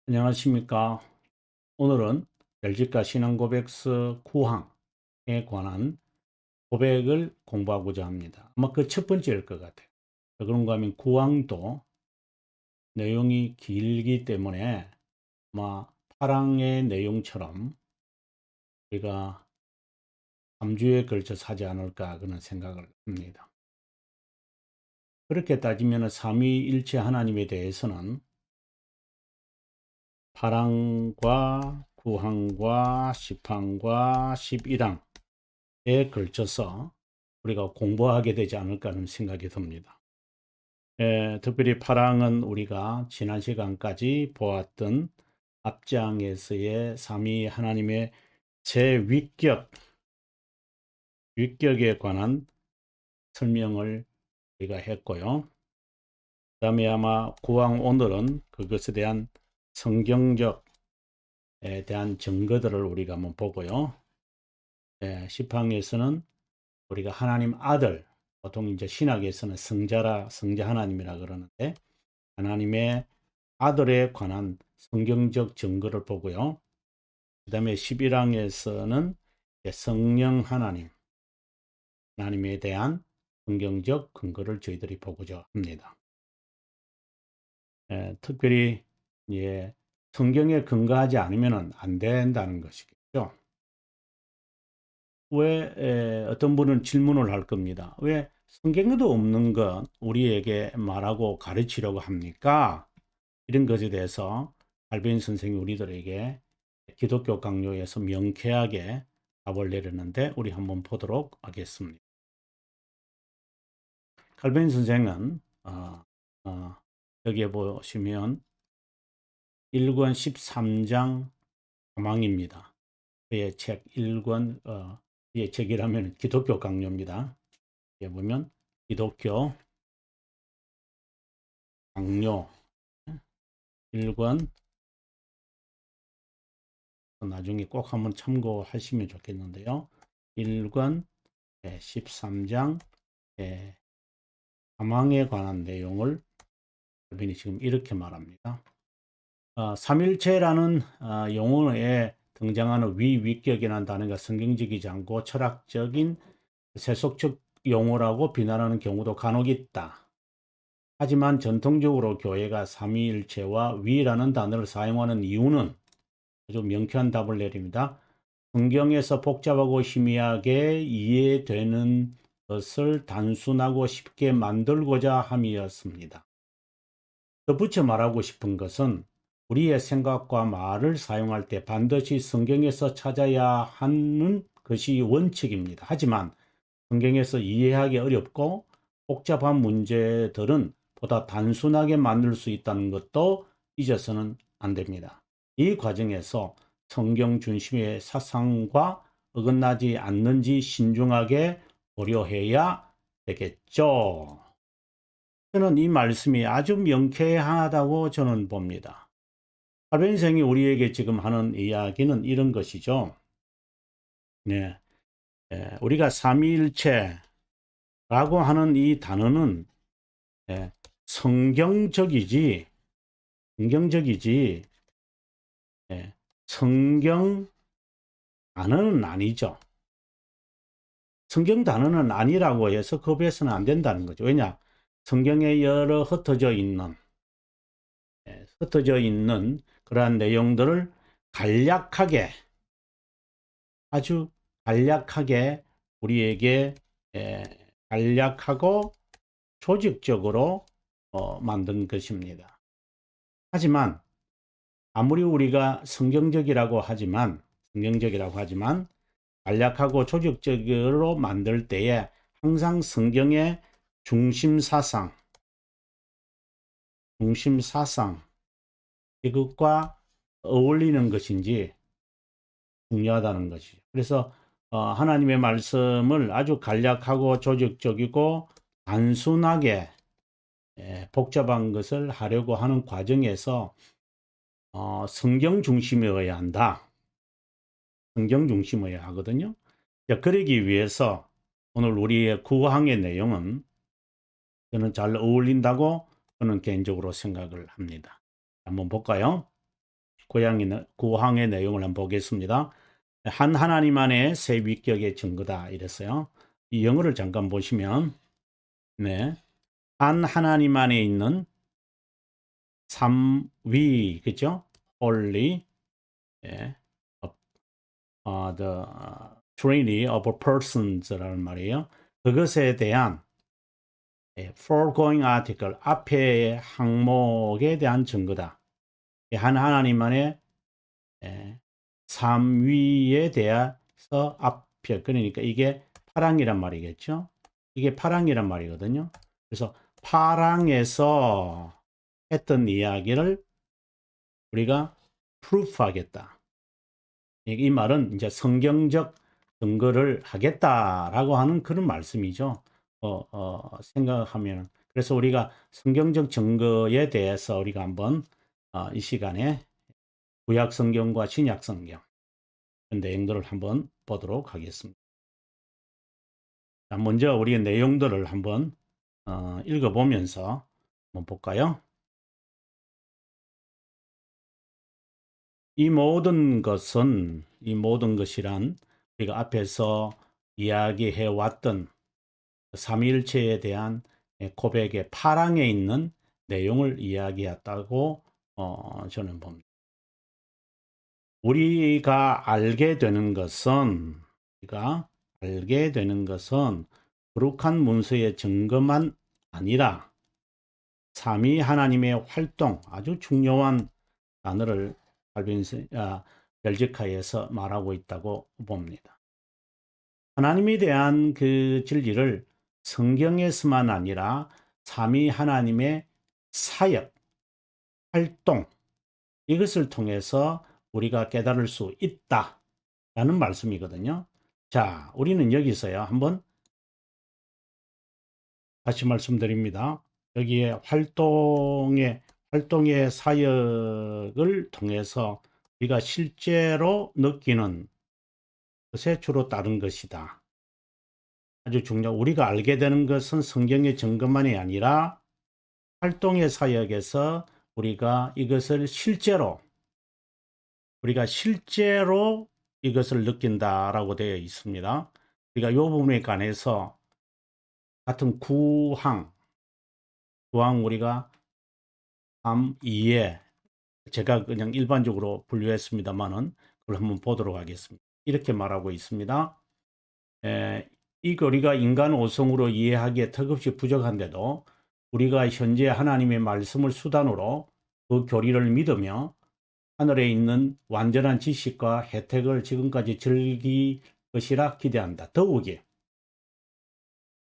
안녕하십니까. 오늘은 별지가 신앙고백서 9항에 관한 고백을 공부하고자 합니다. 아마 그 첫 번째일 것 같아요. 왜 그런가 하면 9항도 내용이 길기 때문에 아마 8항의 내용처럼 우리가 3주에 걸쳐서 하지 않을까 그런 생각을 합니다. 그렇게 따지면 삼위일체 하나님에 대해서는 8항과 9항과 10항과 11항에 걸쳐서 우리가 공부하게 되지 않을까 하는 생각이 듭니다. 특별히 8항은 우리가 지난 시간까지 보았던 앞장에서의 삼위 하나님의 위격에 관한 설명을 우리가 했고요. 그 다음에 아마 9항 오늘은 그것에 대한 성경적에 대한 증거들을 우리가 한번 보고요. 10항에서는 우리가 하나님 아들, 보통 이제 신학에서는 성자 하나님이라 그러는데, 하나님의 아들에 관한 성경적 증거를 보고요. 그 다음에 11항에서는 성령 하나님에 대한 성경적 근거를 저희들이 보고자 합니다. 특별히 성경에 근거하지 않으면 안 된다는 것이겠죠. 왜 어떤 분은 질문을 할 겁니다. 왜 성경에도 없는 것 우리에게 말하고 가르치려고 합니까? 이런 것에 대해서 칼빈 선생이 우리들에게 기독교 강요에서 명쾌하게 답을 내렸는데 우리 한번 보도록 하겠습니다. 칼빈 선생은 여기에 보시면 1권 13장 가망입니다. 그의 책 1권 그의 책이라면 기독교 강요입니다. 여기 보면 기독교 강요 1권 나중에 꼭 한번 참고하시면 좋겠는데요. 1권 13장 사망에 관한 내용을 칼빈이 지금 이렇게 말합니다. 삼일체라는 용어에 등장하는 위격이라는 단어가 성경적이지 않고 철학적인 세속적 용어라고 비난하는 경우도 간혹 있다. 하지만 전통적으로 교회가 삼위일체와 위라는 단어를 사용하는 이유는 아주 명쾌한 답을 내립니다. 성경에서 복잡하고 희미하게 이해되는 것을 단순하고 쉽게 만들고자 함이었습니다. 덧붙여 말하고 싶은 것은 우리의 생각과 말을 사용할 때 반드시 성경에서 찾아야 하는 것이 원칙입니다. 하지만 성경에서 이해하기 어렵고 복잡한 문제들은 보다 단순하게 만들 수 있다는 것도 잊어서는 안 됩니다. 이 과정에서 성경 중심의 사상과 어긋나지 않는지 신중하게 고려해야 되겠죠. 저는 이 말씀이 아주 명쾌하다고 저는 봅니다. 칼빈생이 우리에게 지금 하는 이야기는 이런 것이죠. 네, 우리가 삼위일체라고 하는 이 단어는 성경적이지 성경 단어는 아니죠. 성경 단어는 아니라고 해서 거부해서는 안 된다는 거죠. 왜냐? 성경에 여러 흩어져 있는 그러한 내용들을 간략하게, 아주 간략하게 우리에게 간략하고 조직적으로 만든 것입니다. 하지만 아무리 우리가 성경적이라고 하지만 간략하고 조직적으로 만들 때에 항상 성경의 중심 사상 이것과 어울리는 것인지 중요하다는 것이죠. 그래서 하나님의 말씀을 아주 간략하고 조직적이고 단순하게 복잡한 것을 하려고 하는 과정에서 성경 중심이어야 한다. 성경 중심이어야 하거든요. 그러기 위해서 오늘 우리의 구항의 내용은 저는 잘 어울린다고 저는 개인적으로 생각을 합니다. 한번 볼까요? 구항의 내용을 한번 보겠습니다. 한 하나님 안에 새 위격의 증거다 이랬어요. 이 영어를 잠깐 보시면 네, 한 하나님 안에 있는 삼위, 그죠? Holy, 예, the Trinity of Persons라는 말이에요. 그것에 대한 foregoing article, 앞의 항목에 대한 증거다. 한 하나님만의 삼위에 대해서 앞에, 그러니까 이게 파랑이란 말이겠죠. 이게 파랑이란 말이거든요. 그래서 파랑에서 했던 이야기를 우리가 프루프하겠다. 이 말은 이제 성경적 증거를 하겠다라고 하는 그런 말씀이죠. 생각하면. 그래서 우리가 성경적 증거에 대해서 우리가 한번 이 시간에 구약 성경과 신약 성경 내용들을 한번 보도록 하겠습니다. 자, 먼저 우리 내용들을 한번 읽어보면서 한번 볼까요? 이 모든 것이란 우리가 앞에서 이야기해 왔던 삼위일체에 대한 고백의 파랑에 있는 내용을 이야기했다고 저는 봅니다. 우리가 알게 되는 것은 거룩한 문서의 증거만 아니라 삼위 하나님의 활동, 아주 중요한 단어를 벨지카에서 말하고 있다고 봅니다. 하나님에 대한 그 진리를 성경에서만 아니라 삼위 하나님의 사역, 활동, 이것을 통해서 우리가 깨달을 수 있다라는 말씀이거든요. 자, 우리는 여기서요, 한번 다시 말씀드립니다. 여기에 활동의 사역을 통해서 우리가 실제로 느끼는 것에 주로 따른 것이다. 아주 중요한, 우리가 알게 되는 것은 성경의 증거만이 아니라 활동의 사역에서 우리가 이것을 실제로 이것을 느낀다라고 되어 있습니다. 우리가 이 부분에 관해서 같은 구항 우리가 3, 2에 제가 그냥 일반적으로 분류했습니다만은 그걸 한번 보도록 하겠습니다. 이렇게 말하고 있습니다. 이 우리가 인간 오성으로 이해하기에 턱없이 부족한데도 우리가 현재 하나님의 말씀을 수단으로 그 교리를 믿으며 하늘에 있는 완전한 지식과 혜택을 지금까지 즐길 것이라 기대한다. 더욱이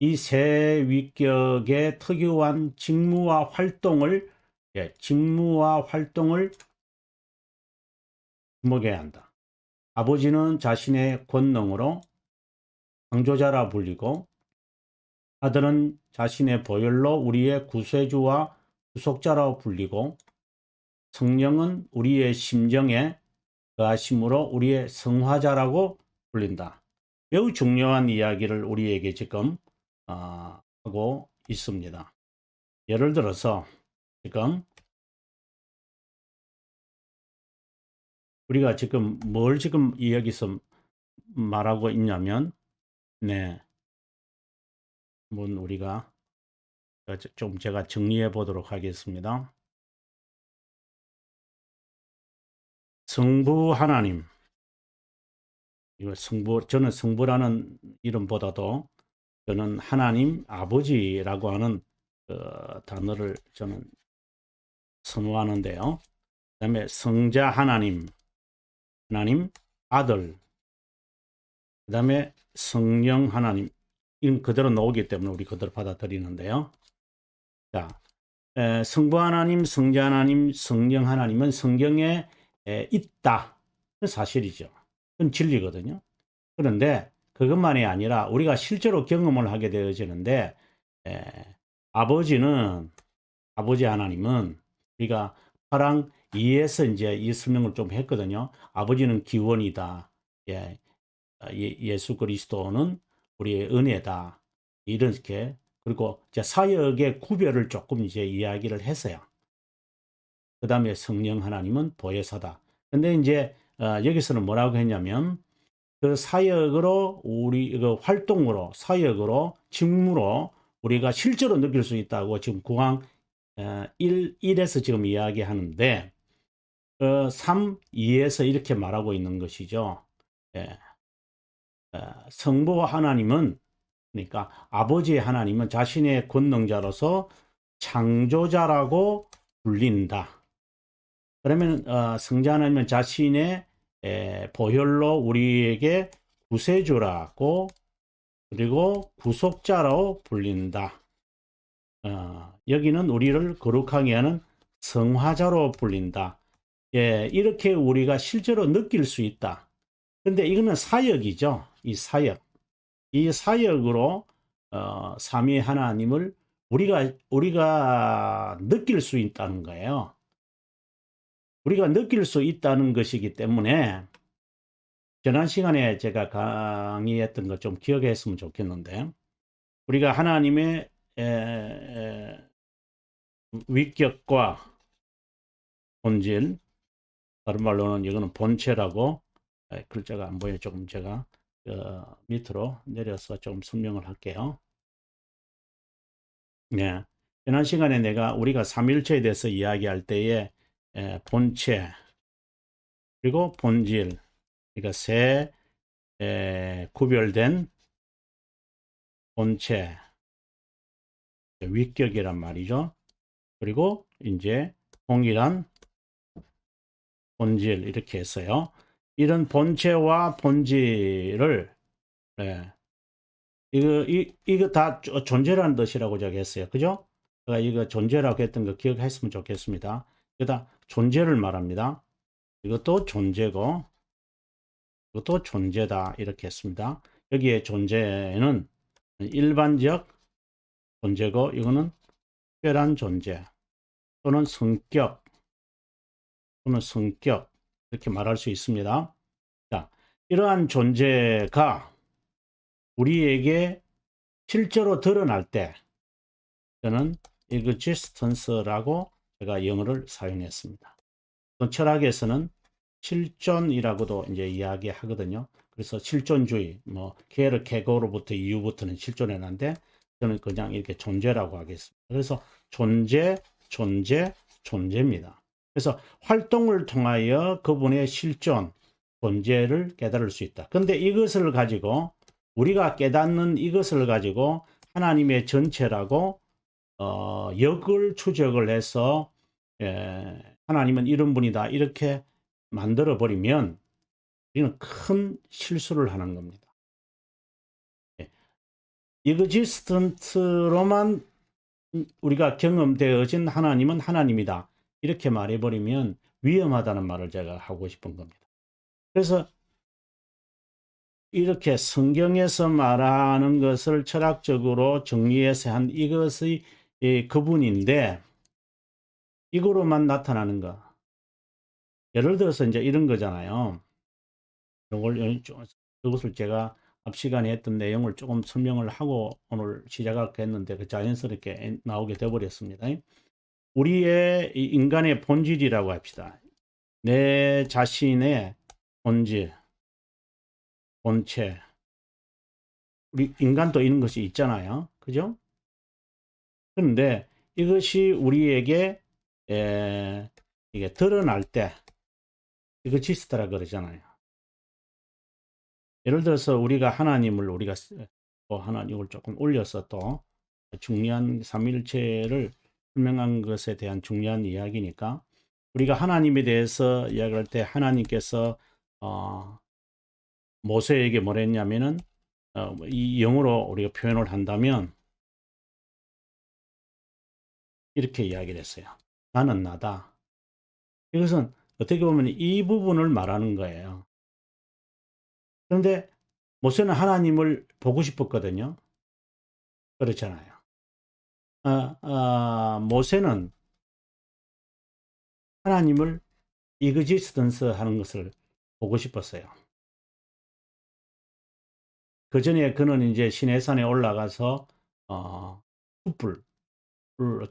이 새 위격의 특유한 직무와 활동을 주목해야 한다. 아버지는 자신의 권능으로 창조자라 불리고 아들은 자신의 보혈로 우리의 구세주와 구속자라 불리고 성령은 우리의 심정에 거하심으로 우리의 성화자라고 불린다. 매우 중요한 이야기를 우리에게 지금 하고 있습니다. 예를 들어서 지금 우리가 지금 뭘 지금 여기서 말하고 있냐면 한번 우리가 좀 제가 정리해 보도록 하겠습니다. 성부 하나님, 저는 성부라는 이름보다도 저는 하나님 아버지라고 하는 단어를 저는 선호하는데요. 그 다음에 성자 하나님 아들, 그 다음에 성령 하나님, 이건 그대로 나오기 때문에 우리 그대로 받아들이는데요. 자, 성부 하나님, 성자 하나님, 성령 하나님은 성경에 있다. 그 사실이죠. 그건 진리거든요. 그런데 그것만이 아니라 우리가 실제로 경험을 하게 되어지는데 아버지 하나님은 우리가 파랑 2에서 이제 이 설명을 좀 했거든요. 아버지는 기원이다. 예수 그리스도는 우리의 은혜다. 이렇게, 그리고 이제 사역의 구별을 조금 이제 이야기를 했어요. 그 다음에 성령 하나님은 보혜사다. 근데 이제 여기서는 뭐라고 했냐면 그 사역으로 우리 그 활동으로 사역으로 직무로 우리가 실제로 느낄 수 있다고 지금 구항 1에서 지금 이야기하는데 3, 2에서 이렇게 말하고 있는 것이죠. 예. 성부 하나님은 그러니까 아버지의 하나님은 자신의 권능자로서 창조자라고 불린다. 그러면 성자 하나님은 자신의 보혈로 우리에게 구세주라고 그리고 구속자로 불린다. 여기는 우리를 거룩하게 하는 성화자로 불린다. 예, 이렇게 우리가 실제로 느낄 수 있다. 근데 이거는 사역이죠. 이 사역. 이 사역으로 삼위 하나님을 우리가 느낄 수 있다는 거예요. 우리가 느낄 수 있다는 것이기 때문에 지난 시간에 제가 강의했던 것 좀 기억했으면 좋겠는데 우리가 하나님의 위격과 본질, 다른 말로는 이거는 본체라고 글자가 안 보여 조금 제가 밑으로 내려서 좀 설명을 할게요. 네. 지난 시간에 우리가 삼일체에 대해서 이야기할 때에 본체 그리고 본질 그러니까 세 구별된 본체 위격이란 말이죠. 그리고 이제 동일한 본질 이렇게 했어요. 이런 본체와 본질을 이거 다 존재라는 뜻이라고 제가 했어요. 그죠? 제가 이거 존재라고 했던 거 기억했으면 좋겠습니다. 그다 존재를 말합니다. 이것도 존재고 이것도 존재다 이렇게 했습니다. 여기에 존재는 일반적 존재고 이거는 특별한 존재 또는 성격 이렇게 말할 수 있습니다. 자, 이러한 존재가 우리에게 실제로 드러날 때 저는 existence라고 제가 영어를 사용했습니다. 철학에서는 실존이라고도 이제 이야기하거든요. 그래서 실존주의, 뭐 계로부터 이유부터는 실존해놨는데 저는 그냥 이렇게 존재라고 하겠습니다. 그래서 존재입니다. 그래서 활동을 통하여 그분의 실존, 존재를 깨달을 수 있다. 근데 이것을 가지고 우리가 깨닫는 이것을 가지고 하나님의 전체라고 역을 추적을 해서 하나님은 이런 분이다 이렇게 만들어 버리면 우리는 큰 실수를 하는 겁니다. existent로만 우리가 경험되어진 하나님은 하나님이다 이렇게 말해버리면 위험하다는 말을 제가 하고 싶은 겁니다. 그래서 이렇게 성경에서 말하는 것을 철학적으로 정리해서 한 이것의 그분인데 이거로만 나타나는 거. 예를 들어서 이제 이런 거잖아요. 이것을 제가 앞 시간에 했던 내용을 조금 설명을 하고 오늘 시작하게 했는데 그 자연스럽게 나오게 되어버렸습니다. 우리의 인간의 본질이라고 합시다. 내 자신의 본질, 본체. 우리 인간도 이런 것이 있잖아요. 그죠? 그런데 이것이 우리에게 이게 드러날 때 이거 지스타라 그러잖아요. 예를 들어서 우리가 하나님을 조금 올려서 또 중요한 삼일체를 설명한 것에 대한 중요한 이야기니까 우리가 하나님에 대해서 이야기할 때 하나님께서 모세에게 뭐라 했냐면은 이 영어로 우리가 표현을 한다면 이렇게 이야기를 했어요. 나는 나다. 이것은 어떻게 보면 이 부분을 말하는 거예요. 그런데 모세는 하나님을 보고 싶었거든요. 그렇잖아요. 모세는 하나님을 이그지스턴스 하는 것을 보고 싶었어요. 그 전에 그는 이제 시내산에 올라가서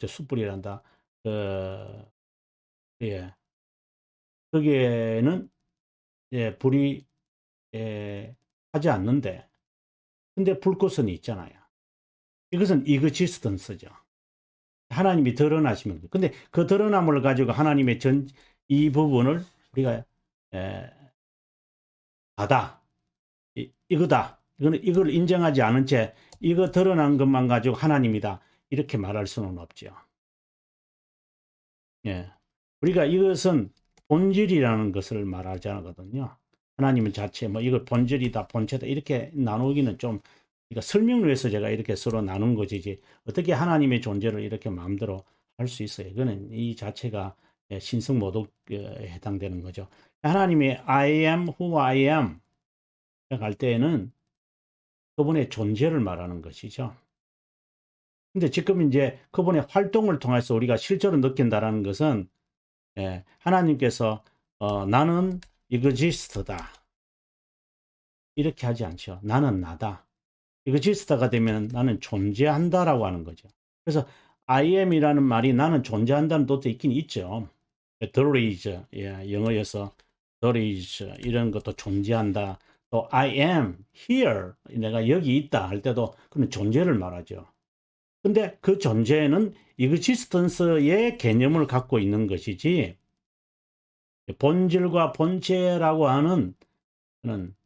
숯불이란다. 예, 거기에는 예, 불이 하지 않는데, 근데 불꽃은 있잖아요. 이것은 이그지스턴스죠. 하나님이 드러나시면. 근데 그 드러남을 가지고 하나님의 이 부분을 우리가 다다. 이거다. 이걸 인정하지 않은 채 이거 드러난 것만 가지고 하나님이다. 이렇게 말할 수는 없죠. 예. 우리가 이것은 본질이라는 것을 말하지 않거든요. 하나님은 자체, 뭐 이걸 본질이다, 본체다, 이렇게 나누기는 좀, 그러니까 설명을 위해서 제가 이렇게 서로 나눈 것이지, 어떻게 하나님의 존재를 이렇게 마음대로 할 수 있어요. 이거는 이 자체가 신성 모독에 해당되는 거죠. 하나님의 I am who I am 할 때에는 그분의 존재를 말하는 것이죠. 근데 지금 이제 그분의 활동을 통해서 우리가 실제로 느낀다라는 것은 하나님께서 나는 이그지스트다 이렇게 하지 않죠. 나는 나다. 이그지스트가 되면 나는 존재한다라고 하는 거죠. 그래서 I am이라는 말이 나는 존재한다는 뜻도 있긴 있죠. there is, 영어에서 there is 이런 것도 존재한다. 또 I am here, 내가 여기 있다 할 때도 그는 존재를 말하죠. 근데 그 존재는 이그지스턴스의 개념을 갖고 있는 것이지, 본질과 본체라고 하는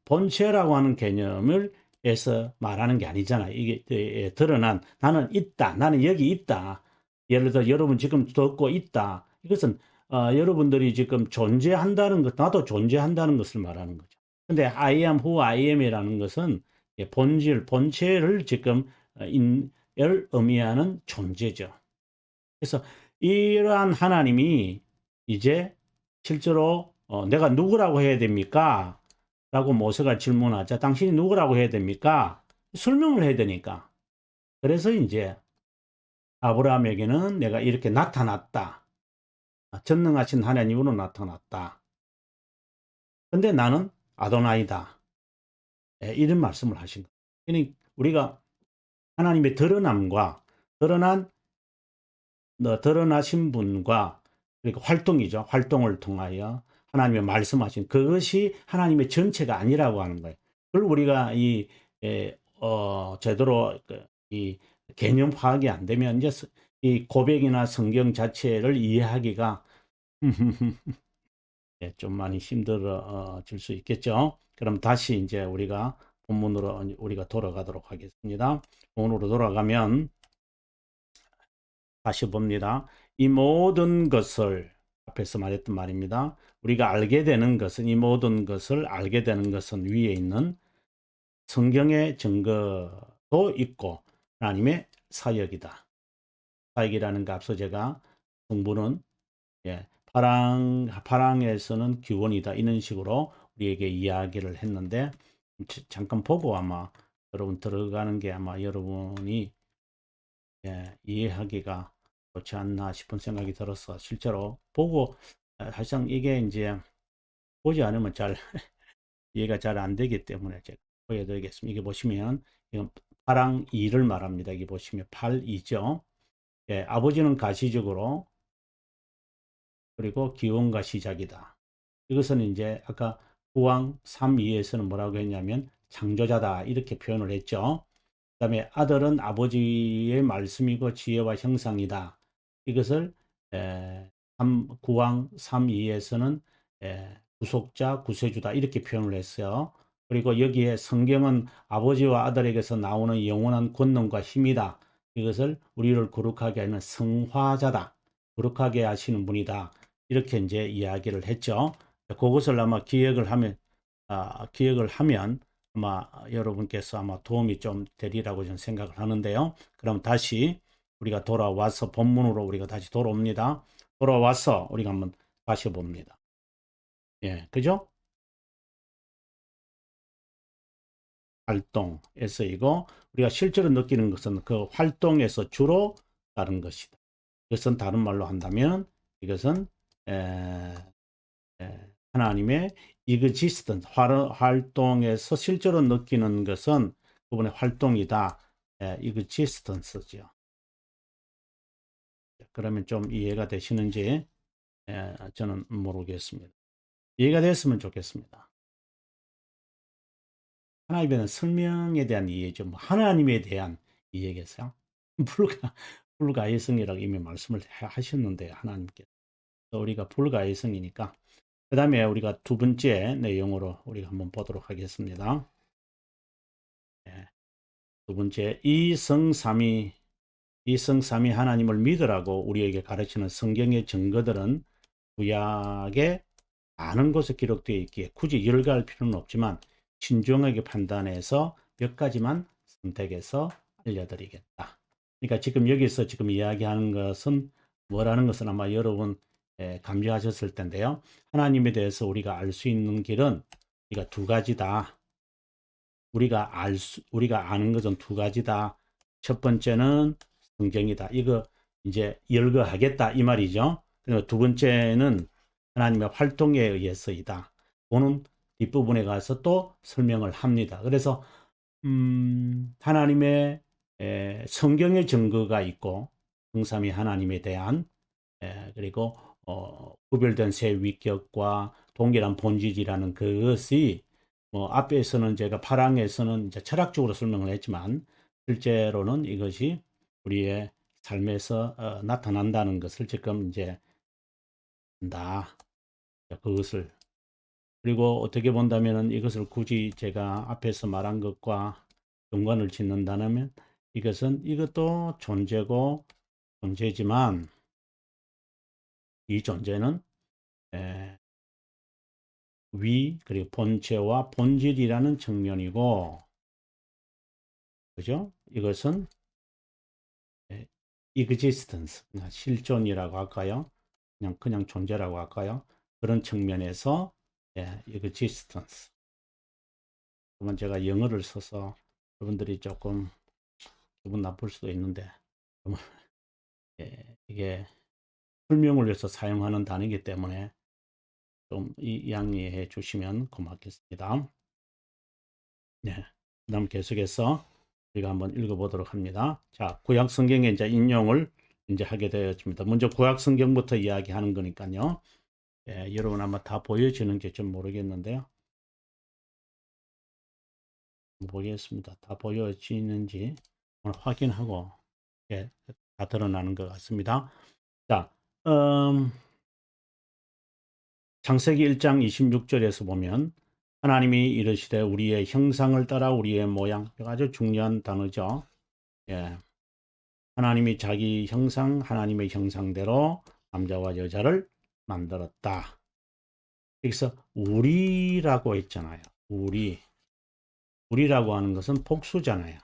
본체라고 하는 개념을 해서 말하는 게 아니잖아요. 이게 드러난 나는 있다, 나는 여기 있다. 예를 들어 여러분 지금 듣고 있다. 이것은 여러분들이 지금 존재한다는 것, 나도 존재한다는 것을 말하는 거죠. 근데 I am who I am이라는 것은 본질, 본체를 지금 을 의미하는 존재죠. 그래서 이러한 하나님이 이제 실제로 내가 누구라고 해야 됩니까? 라고 모세가 질문하자 당신이 누구라고 해야 됩니까? 설명을 해야 되니까. 그래서 이제 아브라함에게는 내가 이렇게 나타났다. 전능하신 하나님으로 나타났다. 근데 나는 아도나이다. 이런 말씀을 하신 거예요. 그러니까 우리가 하나님의 드러나신 분과 그러니까 활동이죠. 활동을 통하여 하나님의 말씀하신 그것이 하나님의 전체가 아니라고 하는 거예요. 그걸 우리가 제대로 이 개념 파악이 안 되면 이제 이 고백이나 성경 자체를 이해하기가 좀 많이 힘들어질 수 있겠죠. 그럼 다시 이제 우리가 본문으로 우리가 돌아가도록 하겠습니다. 본문으로 돌아가면 다시 봅니다. 이 모든 것을 앞에서 말했던 말입니다. 우리가 알게 되는 것은 이 모든 것을 알게 되는 것은 위에 있는 성경의 증거도 있고 하나님의 사역이다. 사역이라는 거 앞서 제가 성부는 파랑에서는 기원이다 이런 식으로 우리에게 이야기를 했는데 잠깐 보고 아마 여러분 들어가는 게 아마 여러분이 이해하기가 좋지 않나 싶은 생각이 들어서 실제로 보고 사실상 이게 이제 보지 않으면 잘 이해가 잘 안 되기 때문에 제가 보여드리겠습니다. 이게 보시면 이건 파랑 2를 말합니다. 이게 보시면 8, 2죠. 아버지는 가시적으로 그리고 기원과 시작이다. 이것은 이제 아까 구왕 3, 2에서는 뭐라고 했냐면 창조자다 이렇게 표현을 했죠. 그 다음에 아들은 아버지의 말씀이고 지혜와 형상이다. 이것을 구왕 3, 2에서는 구속자, 구세주다 이렇게 표현을 했어요. 그리고 여기에 성경은 아버지와 아들에게서 나오는 영원한 권능과 힘이다. 이것을 우리를 거룩하게 하는 성화자다. 거룩하게 하시는 분이다. 이렇게 이제 이야기를 했죠. 그것을 아마 기억을 하면 아마 여러분께서 아마 도움이 좀 되리라고 저는 생각을 하는데요. 그럼 다시 우리가 돌아와서 본문으로 우리가 다시 돌아옵니다. 돌아와서 우리가 한번 다시 봅니다. 그죠? 활동에서 이거 우리가 실제로 느끼는 것은 그 활동에서 주로 다른 것이다. 이것은 다른 말로 한다면 이것은 하나님의 existence, 활동에서 실제로 느끼는 것은 그분의 활동이다. existence죠. 그러면 좀 이해가 되시는지 저는 모르겠습니다. 이해가 됐으면 좋겠습니다. 하나님에 대한 설명에 대한 이해죠. 뭐 하나님에 대한 이해겠어요. 불가이성이라고 이미 말씀을 하셨는데 하나님께서 우리가 불가이성이니까 그 다음에 우리가 두 번째 내용으로 우리가 한번 보도록 하겠습니다. 네. 두 번째 이성삼위 하나님을 믿으라고 우리에게 가르치는 성경의 증거들은 구약에 많은 곳에 기록되어 있기에 굳이 열거할 필요는 없지만 신중하게 판단해서 몇 가지만 선택해서 알려드리겠다. 그러니까 지금 여기서 지금 이야기하는 것은 뭐라는 것은 아마 여러분 감지하셨을 텐데요. 하나님에 대해서 우리가 알 수 있는 길은 우리가 두 가지다. 우리가 아는 것은 두 가지다. 첫 번째는 성경이다. 이거 이제 열거하겠다 이 말이죠. 그리고 두 번째는 하나님의 활동에 의해서이다. 그는 뒷부분에 가서 또 설명을 합니다. 그래서 하나님의 성경의 증거가 있고 성삼위 하나님에 대한 그리고 구별된 세 위격과 동일한 본질이라는 그것이 뭐 앞에서는 제가 파랑에서는 이제 철학적으로 설명을 했지만 실제로는 이것이 우리의 삶에서 나타난다는 것을 지금 이제 한다. 그것을 그리고 어떻게 본다면은 이것을 굳이 제가 앞에서 말한 것과 연관을 짓는다면 이것은 이것도 존재지만 이 존재는 그리고 본체와 본질이라는 측면이고, 그죠? 이것은 existence, 실존이라고 할까요? 그냥 존재라고 할까요? 그런 측면에서 existence. 그러면 제가 영어를 써서 여러분들이 조금 기분 나쁠 수도 있는데, 이게 설명을 위해서 사용하는 단어이기 때문에 좀 양해해 주시면 고맙겠습니다. 네. 그 다음 계속해서 우리가 한번 읽어보도록 합니다. 자, 구약 성경에 이제 인용을 이제 하게 되었습니다. 먼저 구약 성경부터 이야기하는 거니까요. 여러분 아마 다 보여지는지 좀 모르겠는데요. 모르겠습니다. 다 보여지는지 확인하고 다 드러나는 것 같습니다. 자, 창세기 1장 26절에서 보면 하나님이 이르시되 우리의 형상을 따라 우리의 모양, 아주 중요한 단어죠. 하나님이 자기 형상, 하나님의 형상대로 남자와 여자를 만들었다. 여기서 우리라고 했잖아요. 우리라고 하는 것은 복수잖아요.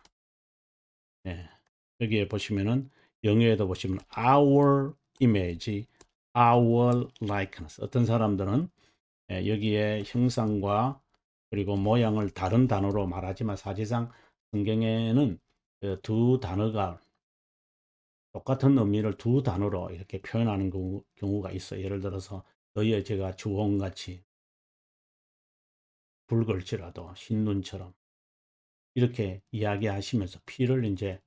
여기에 보시면은 영어에도 보시면 our image, our likeness. 어떤 사람들은 여기에 형상과 그리고 모양을 다른 단어로 말하지만 사실상 성경에는 두 단어가 똑같은 의미를 두 단어로 이렇게 표현하는 경우가 있어요. 예를 들어서 너의 죄가 주홍같이 붉을지라도 흰눈처럼 이렇게 이야기하시면서 피를 이제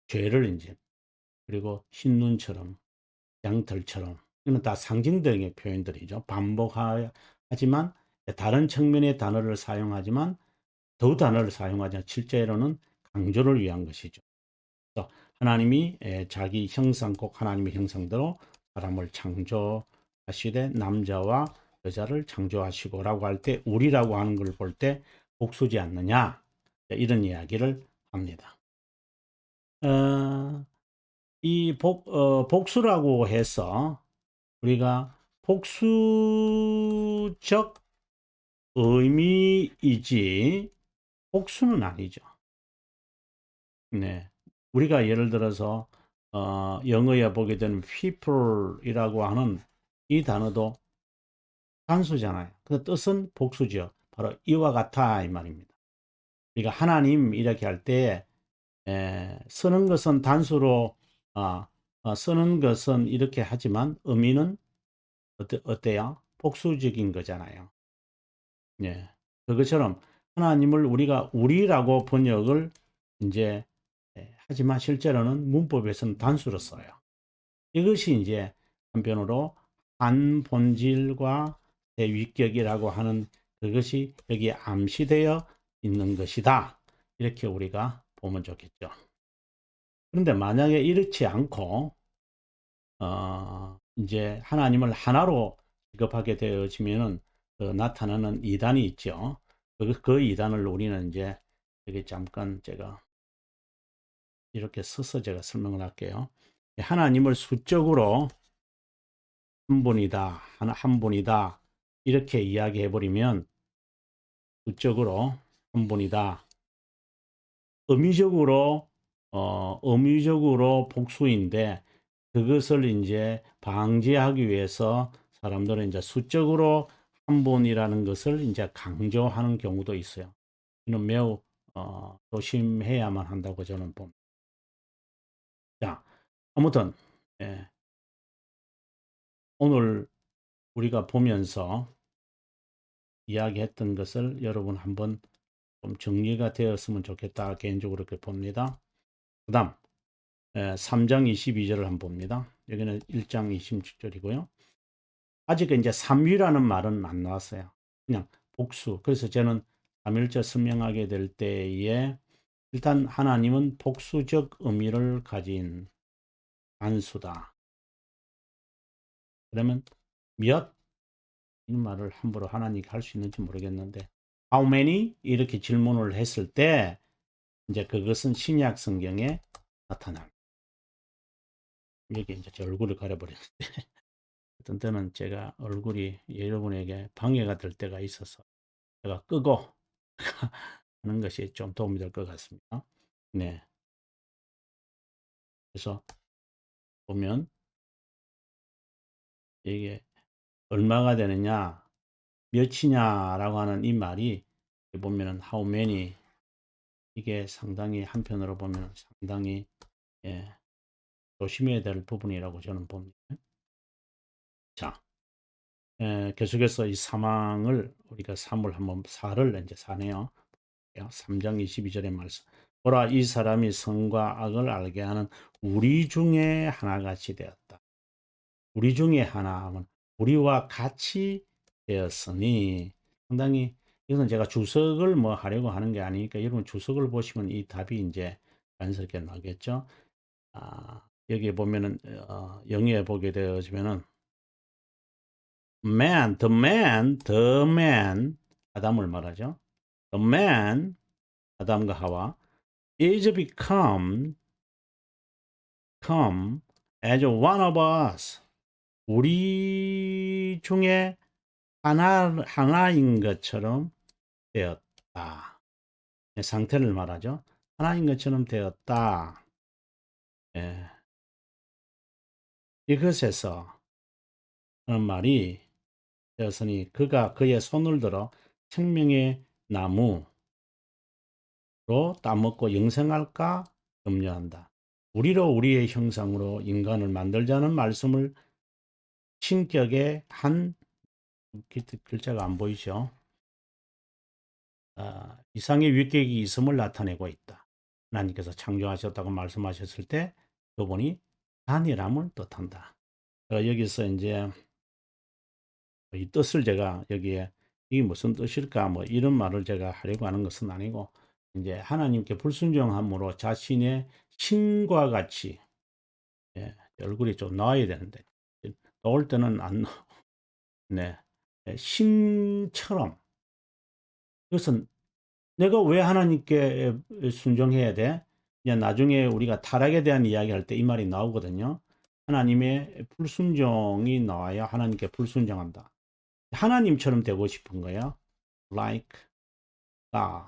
죄를 이제 그리고 흰눈처럼 양털처럼 이건 다 상징적인 표현들이죠. 반복하지만 다른 측면의 단어를 사용하지만 두 단어를 사용하지만 실제로는 강조를 위한 것이죠. 하나님이 자기 형상 꼭 하나님의 형상대로 사람을 창조하시되 남자와 여자를 창조하시고라고 할 때 우리라고 하는 걸 볼 때 복수지 않느냐 이런 이야기를 합니다. 이 복수라고 해서 우리가 복수적 의미이지 복수는 아니죠. 네. 우리가 예를 들어서 영어에 보게 되는 people이라고 하는 이 단어도 단수잖아요. 그 뜻은 복수죠. 바로 이와 같아 이 말입니다. 그러니까 하나님 이렇게 할 때 쓰는 것은 단수로 쓰는 것은 이렇게 하지만 의미는 어때요? 복수적인 거잖아요. 예. 그것처럼 하나님을 우리가 우리라고 번역을 이제 하지만 실제로는 문법에서는 단수로 써요. 이것이 이제 한편으로 한 본질과 대위격이라고 하는 그것이 여기에 암시되어 있는 것이다. 이렇게 우리가 보면 좋겠죠. 그런데 만약에 이렇지 않고 이제 하나님을 하나로 취급하게 되어지면은 나타나는 이단이 있죠. 그 이단을 우리는 이제 여기 잠깐 제가 이렇게 써서 제가 설명을 할게요. 하나님을 수적으로 한 분이다, 한 분이다 이렇게 이야기해 버리면 수적으로 한 분이다. 의미적으로 복수인데 그것을 이제 방지하기 위해서 사람들은 이제 수적으로 한 분이라는 것을 이제 강조하는 경우도 있어요. 이는 매우 조심해야만 한다고 저는 봅니다. 자, 아무튼 예, 오늘 우리가 보면서 이야기했던 것을 여러분 한번 좀 정리가 되었으면 좋겠다 개인적으로 그렇게 봅니다. 그 다음 3장 22절을 한번 봅니다. 여기는 1장 26절이고요. 아직 이제 삼위라는 말은 안 나왔어요. 그냥 복수. 그래서 저는 삼일절 설명하게 될 때에 일단 하나님은 복수적 의미를 가진 안수다. 그러면 몇? 이 말을 함부로 하나님이 할 수 있는지 모르겠는데 How many? 이렇게 질문을 했을 때 이제 그것은 신약 성경에 나타납니다. 여기 이제 제 얼굴을 가려버렸는데 어떤 때는 제가 얼굴이 여러분에게 방해가 될 때가 있어서 제가 끄고 하는 것이 좀 도움이 될 것 같습니다. 네. 그래서 보면 이게 얼마가 되느냐, 몇이냐라고 하는 이 말이 보면은 how many 이게 상당히 한편으로 보면 상당히 예, 조심해야 될 부분이라고 저는 봅니다. 자, 계속해서 이 사망을 우리가 3을 한번 4를 이제 사네요. 3장 22절의 말씀. 보라 이 사람이 선과 악을 알게 하는 우리 중에 하나같이 되었다. 우리 중에 하나 하면 우리와 같이 되었으니 상당히 이것은 제가 주석을 뭐 하려고 하는 게 아니니까 여러분 주석을 보시면 이 답이 이제 자연스럽게 나오겠죠. 여기 보면은 영어에 보게 되어지면은 the man 아담을 말하죠. The man 아담과 하와 is come as one of us 우리 중에 하나인 것처럼 되었다. 상태를 말하죠. 하나인 것처럼 되었다. 예. 이것에서 하는 말이 되었으니 그가 그의 손을 들어 생명의 나무로 따먹고 영생할까 염려한다. 우리로 우리의 형상으로 인간을 만들자는 말씀을 신격의 한 글자가 안 보이죠? 이상의 위격이 있음을 나타내고 있다. 하나님께서 창조하셨다고 말씀하셨을 때 그분이 단일함을 뜻한다. 여기서 이제 이 뜻을 제가 여기에 이게 무슨 뜻일까 뭐 이런 말을 제가 하려고 하는 것은 아니고 이제 하나님께 불순종함으로 자신의 신과 같이 예, 얼굴이 좀 나와야 되는데 나올 때는 안 나오고 네, 신처럼 그것은 내가 왜 하나님께 순종해야 돼? 이제 나중에 우리가 타락에 대한 이야기할 때 이 말이 나오거든요. 하나님의 불순종이 나와야 하나님께 불순종한다. 하나님처럼 되고 싶은 거예요. Like God.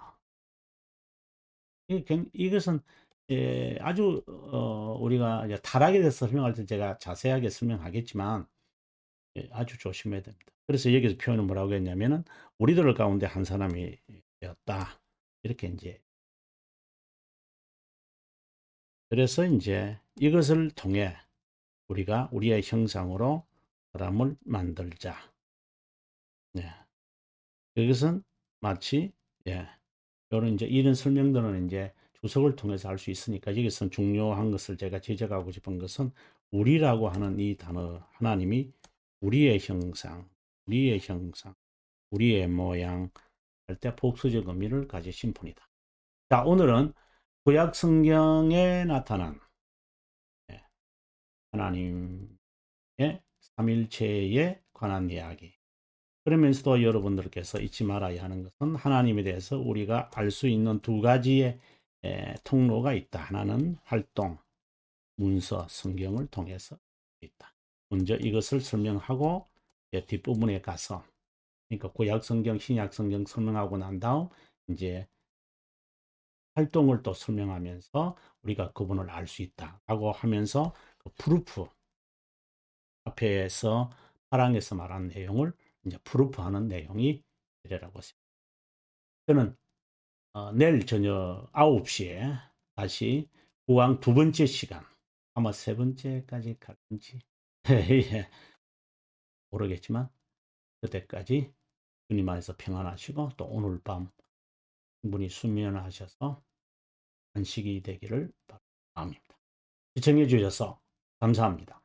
이것은 아주 우리가 이제 타락에 대해서 설명할 때 제가 자세하게 설명하겠지만 아주 조심해야 됩니다. 그래서 여기서 표현을 뭐라고 했냐면은 우리들 가운데 한 사람이 되었다. 이렇게 이제 그래서 이제 이것을 통해 우리가 우리의 형상으로 사람을 만들자. 네. 그것은 마치 이런 이제 이런 설명들은 이제 주석을 통해서 할 수 있으니까 여기서 중요한 것을 제가 지적하고 싶은 것은 우리라고 하는 이 단어 하나님이 우리의 형상 우리의 형상, 우리의 모양 할 때 복수적 의미를 가지신 분이다. 자, 오늘은 구약 성경에 나타난 하나님의 삼일체에 관한 이야기. 그러면서도 여러분들께서 잊지 말아야 하는 것은 하나님에 대해서 우리가 알 수 있는 두 가지의 통로가 있다. 하나는 활동, 문서, 성경을 통해서 있다. 먼저 이것을 설명하고 뒷부분에 가서 그러니까 구약 성경, 신약 성경 설명하고 난 다음 이제 활동을 또 설명하면서 우리가 그분을 알 수 있다라고 하면서 그 프루프 앞에서 파랑에서 말한 내용을 이제 프루프하는 내용이 되라고 했습니다. 저는 내일 저녁 9시에 다시 구강 두 번째 시간 아마 세 번째까지 갈지 예, 모르겠지만 그때까지 주님 안에서 평안하시고 또 오늘 밤 충분히 수면하셔서 안식이 되기를 바랍니다. 시청해 주셔서 감사합니다.